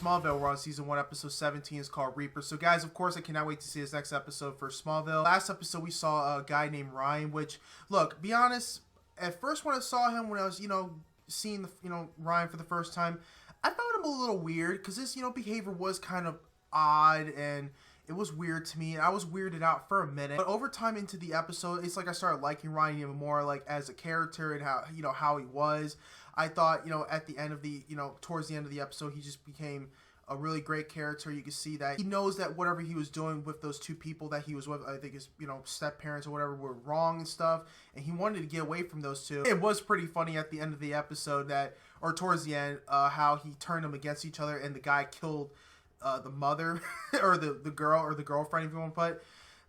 Smallville. We're on season 1, episode 17. It's called Reaper. So, guys, of course, I cannot wait to see this next episode for Smallville. Last episode, we saw a guy named Ryan, which, look, be honest, at first when I saw him, when I was, seeing the, Ryan for the first time, I found him a little weird because his, behavior was kind of odd and it was weird to me. I was weirded out for a minute, but over time into the episode, it's like I started liking Ryan even more, like as a character and how he was. I thought, at the end of the, towards the end of the episode, he just became a really great character. You can see that he knows that whatever he was doing with those two people that he was with, I think his, step parents or whatever, were wrong and stuff, and he wanted to get away from those two. It was pretty funny at the end of the episode or towards the end, how he turned them against each other and the guy killed the mother or the girl or the girlfriend, if you want to put.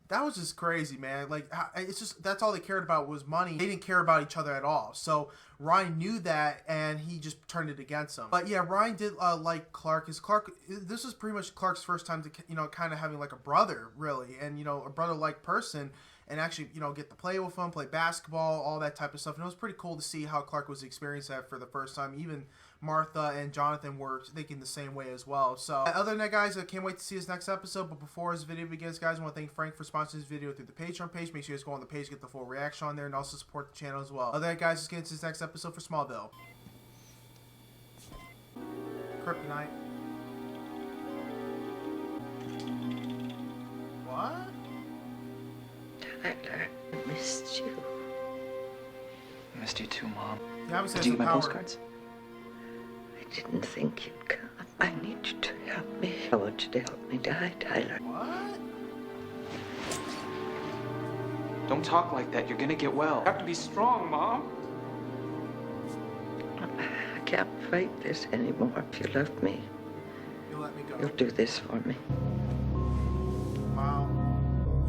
That was just crazy, man. Like, it's just, that's all they cared about was money. They didn't care about each other at all. So Ryan knew that, and he just turned it against him. But yeah, Ryan did like Clark. This was pretty much Clark's first time to, kind of having like a brother, really, and a brother-like person, and actually, get to play with him, play basketball, all that type of stuff. And it was pretty cool to see how Clark was experiencing that for the first time. Even Martha and Jonathan were thinking the same way as well. So other than that, guys, I can't wait to see this next episode. But before this video begins, guys, I want to thank Frank for sponsoring this video through the Patreon page. Make sure you guys go on the page, get the full reaction on there, and also support the channel as well. Other than that, guys, let's get into this next episode for Smallville. Kryptonite. What? Tyler, I missed you. I missed you too, Mom. Yeah, did you get my postcards? I didn't think you'd come. I need you to help me. I want you to help me die, Tyler. What? Don't talk like that. You're gonna get well. You have to be strong, Mom. I can't fight this anymore. If you love me, You'll let me go. you'll do this for me. Wow.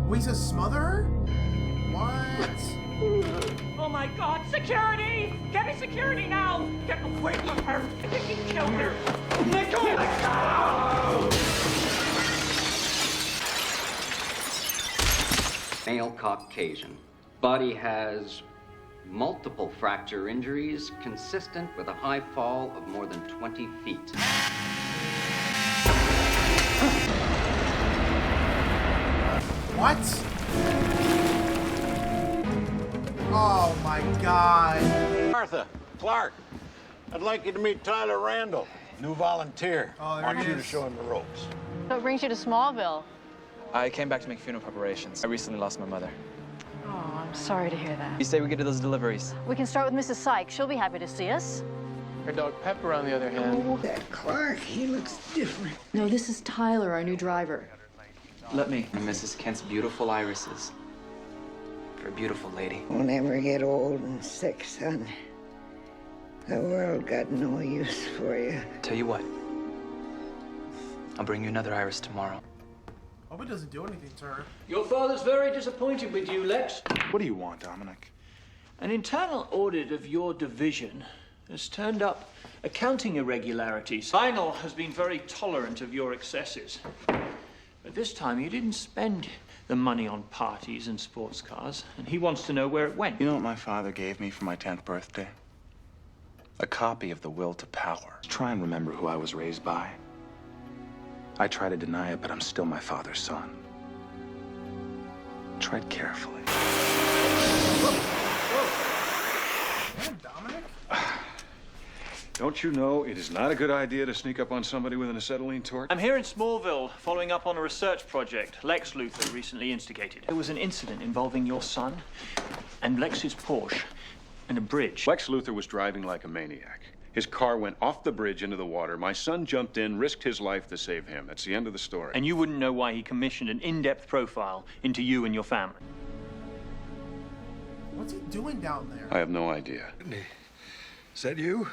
Wait, he says smother her? What? Oh my God, security! Get me security now! Get away from her! I think he killed her! Let go! Let go! Male Caucasian. Body has multiple fracture injuries consistent with a high fall of more than 20 feet. What? Oh my God. Martha, Clark, I'd like you to meet Tyler Randall, new volunteer. Oh, there I want he you to is. show him the ropes. What brings you to Smallville? I came back to make funeral preparations. I recently lost my mother. Oh, I'm sorry to hear that. You say we get to those deliveries? We can start with Mrs. Sykes. She'll be happy to see us. Her dog Pepper, on the other hand. Oh, that Clark, he looks different. No, this is Tyler, our new driver. Let me. And Mrs. Kent's beautiful irises. For a beautiful lady. Won't ever get old and sick, son. The world got no use for you. Tell you what. I'll bring you another iris tomorrow. Hope it doesn't do anything to her. Your father's very disappointed with you, Lex. What do you want, Dominic? An internal audit of your division has turned up accounting irregularities. Lionel has been very tolerant of your excesses. But this time you didn't spend the money on parties and sports cars, and he wants to know where it went. You know what my father gave me for my 10th birthday? A copy of The Will to Power. Try and remember who I was raised by. I try to deny it, but I'm still my father's son. Tread carefully. Damn, Dominic. Don't you know it is not a good idea to sneak up on somebody with an acetylene torch? I'm here in Smallville, following up on a research project Lex Luthor recently instigated. There was an incident involving your son and Lex's Porsche and a bridge. Lex Luthor was driving like a maniac. His car went off the bridge into the water. My son jumped in, risked his life to save him. That's the end of the story. And you wouldn't know why he commissioned an in-depth profile into you and your family. What's he doing down there? I have no idea. Is that you?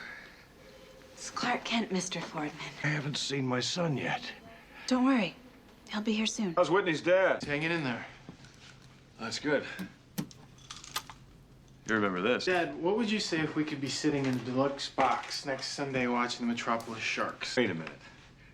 It's Clark Kent, Mr. Fordman. I haven't seen my son yet. Don't worry. He'll be here soon. How's Whitney's dad? Hanging in there. That's good. You remember this? Dad, what would you say if we could be sitting in a deluxe box next Sunday watching the Metropolis Sharks? Wait a minute.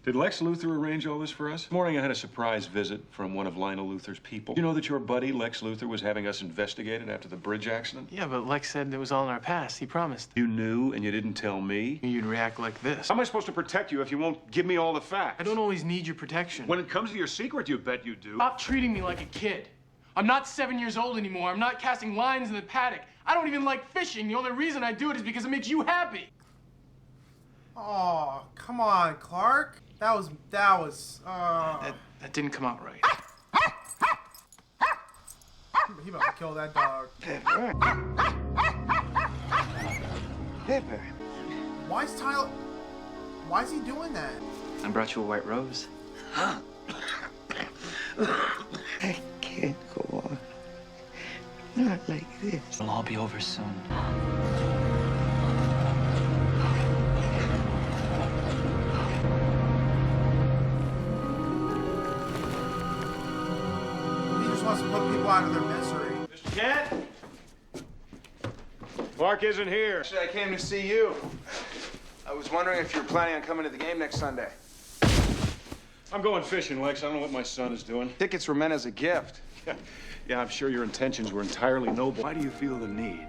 Did Lex Luthor arrange all this for us? This morning I had a surprise visit from one of Lionel Luthor's people. You know that your buddy, Lex Luthor, was having us investigated after the bridge accident? Yeah, but Lex said it was all in our past. He promised. You knew and you didn't tell me? You'd react like this. How am I supposed to protect you if you won't give me all the facts? I don't always need your protection. When it comes to your secret, you bet you do. Stop treating me like a kid. I'm not 7 years old anymore. I'm not casting lines in the paddock. I don't even like fishing. The only reason I do it is because it makes you happy. Oh, come on, Clark. That was. That didn't come out right. He about to kill that dog. Pepper. Pepper. Why is Tyler? Why is he doing that? I brought you a white rose. I can't go on. Not like this. It'll all be over soon. He just wants to put people out of their misery. Mr. Kent? Clark isn't here. Actually, I came to see you. I was wondering if you were planning on coming to the game next Sunday. I'm going fishing, Lex. I don't know what my son is doing. Tickets were meant as a gift. Yeah, I'm sure your intentions were entirely noble. Why do you feel the need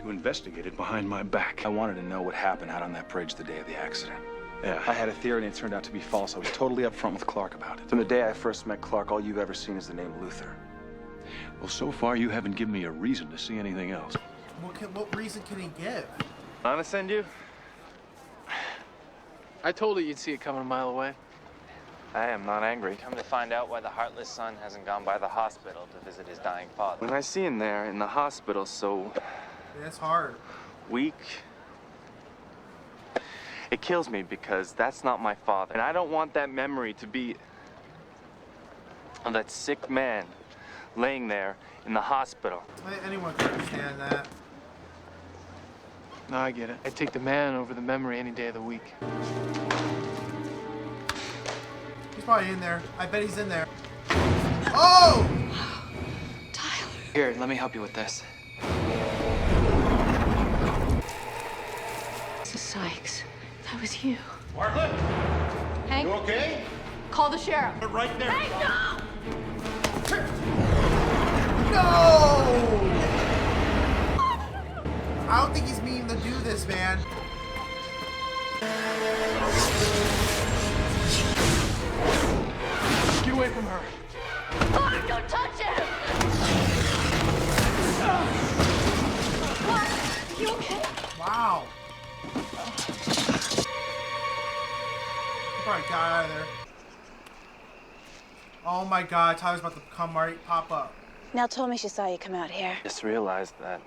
to investigate it behind my back? I wanted to know what happened out on that bridge the day of the accident. Yeah. I had a theory and it turned out to be false. I was totally upfront with Clark about it. From the day I first met Clark, all you've ever seen is the name Luthor. Well, so far you haven't given me a reason to see anything else. What reason can he give? Wanna send you? I told you you'd see it coming a mile away. I am not angry. Come to find out why the heartless son hasn't gone by the hospital to visit his dying father. When I see him there in the hospital, so That's hard. weak, it kills me because that's not my father. And I don't want that memory to be of that sick man laying there in the hospital. Anyone can understand that. No, I get it. I'd take the man over the memory any day of the week. He's probably in there. I bet he's in there. Oh! Tyler. Here, let me help you with this. Mrs. Sykes, that was you. Bartlett? Hank, You okay? call the sheriff. They're right there. Hank, no! No! I don't think he's meaning to do this, man. Get away from her. Clark, don't touch him! Clark, you okay? Wow. He probably got out of there. Oh my god, Tyler's about to come right, pop up. Nell told me she saw you come out here. Just realized that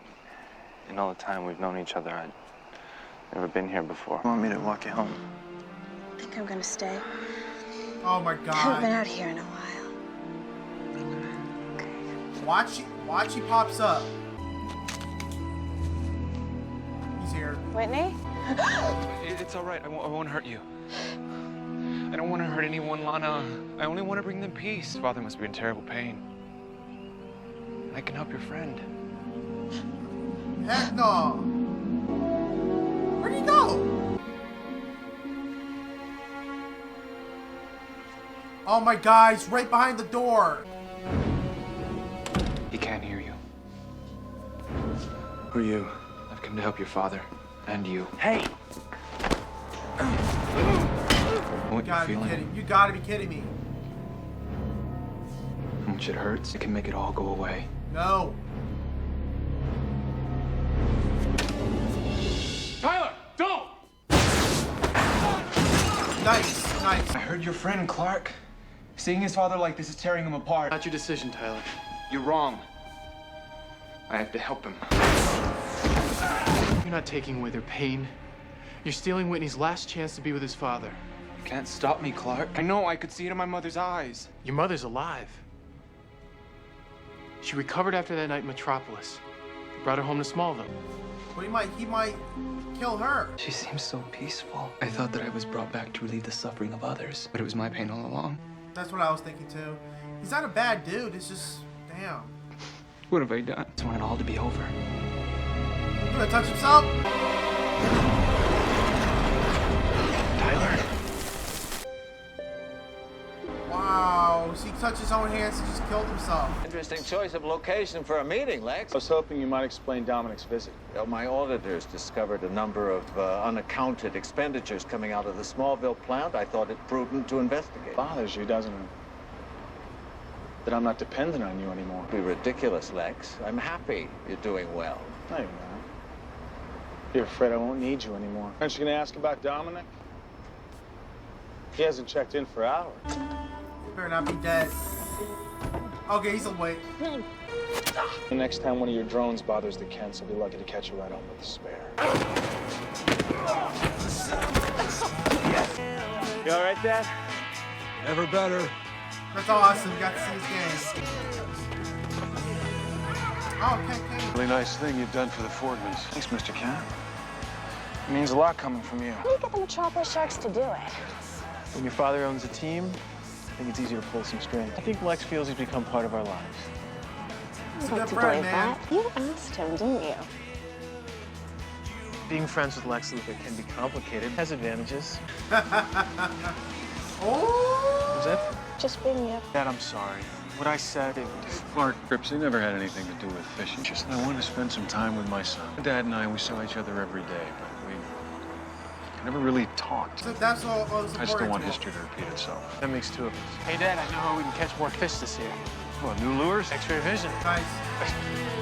in all the time we've known each other, I'd never been here before. Want me to walk you home? I think I'm gonna stay. Oh my I haven't been god. out here in a while. Watch he pops up. He's here. Whitney? It's all right. I won't hurt you. I don't want to hurt anyone, Lana. I only want to bring them peace. Father must be in terrible pain. I can help your friend. Heck no. Where'd he go? Oh my god, he's right behind the door. He can't hear you. Who are you? I've come to help your father. And you. Hey! What You you're gotta be feeling. kidding. You gotta be kidding me. How much it hurts. It can make it all go away. No. Tyler, don't! Nice, nice. I heard your friend, Clark. Seeing his father like this is tearing him apart. Not your decision, Tyler. You're wrong. I have to help him. You're not taking away their pain. You're stealing Whitney's last chance to be with his father. You can't stop me, Clark. I know. I could see it in my mother's eyes. Your mother's alive. She recovered after that night in Metropolis. They brought her home to Smallville. But he might kill her. She seems so peaceful. I thought that I was brought back to relieve the suffering of others, but it was my pain all along. That's what I was thinking too. He's not a bad dude. It's just, damn. What have I done? I just want it all to be over. You gonna touch himself? Tyler? touched his own hands and just killed himself. Interesting choice of location for a meeting, Lex. I was hoping you might explain Dominic's visit. My auditors discovered a number of unaccounted expenditures coming out of the Smallville plant. I thought it prudent to investigate. Bothers you, doesn't it? That I'm not dependent on you anymore. Be ridiculous, Lex. I'm happy you're doing well. No, you're not. You're afraid I won't need you anymore. Aren't you gonna ask about Dominic? He hasn't checked in for hours. Better not be dead. Okay, he's awake. The next time one of your drones bothers the Kents, I'll be lucky to catch you right on with the spare. You all right, Dad? Never better. That's awesome. Got to see his game. Oh, Kent. Really nice thing you've done for the Fordmans. Thanks, Mr. Kent. It means a lot coming from you. How do you get the Metropolis Sharks to do it? When your father owns a team, I think it's easier to pull some strings. I think Lex feels he's become part of our lives. It's a I'd good like to friend, believe man. that. You asked him, didn't you? Being friends with Lex Luthor can be complicated. It has advantages. Oh! Was that? Just being you. Dad, I'm sorry. What I said, Clark Cripsey never had anything to do with fishing. Just I wanted to spend some time with my son. My dad and I, we saw each other every day, but we never really talked. So that's all was I just don't want important to him. history to repeat itself. That makes two of us. Hey, Dad, I know how we can catch more fish this year. What, new lures? X-ray vision. Nice.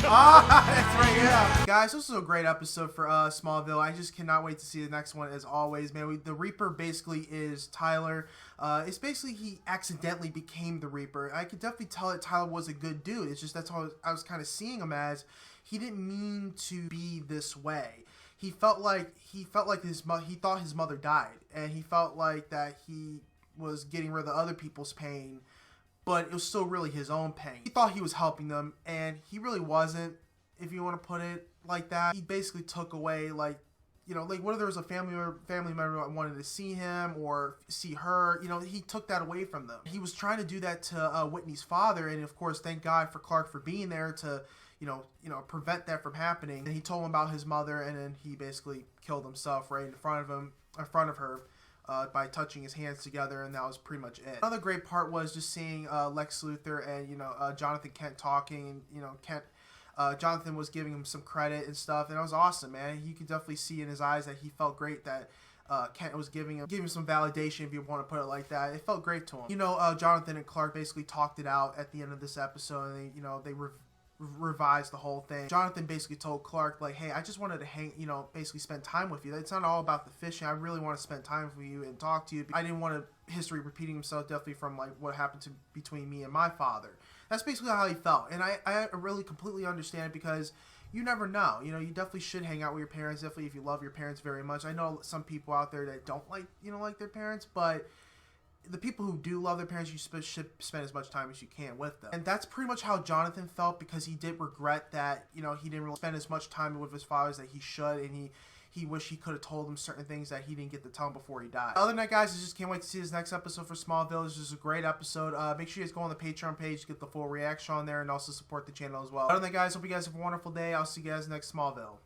That's right, yeah. Guys, this was a great episode for Smallville. I just cannot wait to see the next one as always, man. The Reaper basically is Tyler. It's basically he accidentally became the Reaper. I could definitely tell that Tyler was a good dude. It's just that's how I was kind of seeing him as. He didn't mean to be this way. He felt like he thought his mother died, and he felt like that he was getting rid of other people's pain, but it was still really his own pain. He thought he was helping them, and he really wasn't, if you want to put it like that. He basically took away, like, you know, like whether there was a family member that wanted to see him or see her, you know, he took that away from them. He was trying to do that to Whitney's father, and of course, thank God for Clark for being there to, you know, prevent that from happening. And he told him about his mother, and then he basically killed himself right in front of her. By touching his hands together, and that was pretty much it. Another great part was just seeing Lex Luthor and, you know, Jonathan Kent talking, and, you know, Jonathan was giving him some credit and stuff, and it was awesome, man. You could definitely see in his eyes that he felt great that Kent was giving him some validation, if you want to put it like that. It felt great to him. You know, Jonathan and Clark basically talked it out at the end of this episode, and they revised the whole thing. Jonathan basically told Clark, like, hey, I just wanted to basically spend time with you. It's not all about the fishing. I really want to spend time with you and talk to you. I didn't want history repeating himself, definitely from like what happened between me and my father. That's basically how he felt, and I really completely understand it, because you never know. You know, you definitely should hang out with your parents, definitely if you love your parents very much. I know some people out there that don't like their parents, but the people who do love their parents, you should spend as much time as you can with them. And that's pretty much how Jonathan felt, because he did regret that, you know, he didn't really spend as much time with his father as that he should, and he wished he could have told him certain things that he didn't get to tell him before he died. Other than that, guys, I just can't wait to see this next episode for Smallville. This is a great episode. Make sure you guys go on the Patreon page to get the full reaction on there, and also support the channel as well. Other than that, guys, hope you guys have a wonderful day. I'll see you guys next Smallville.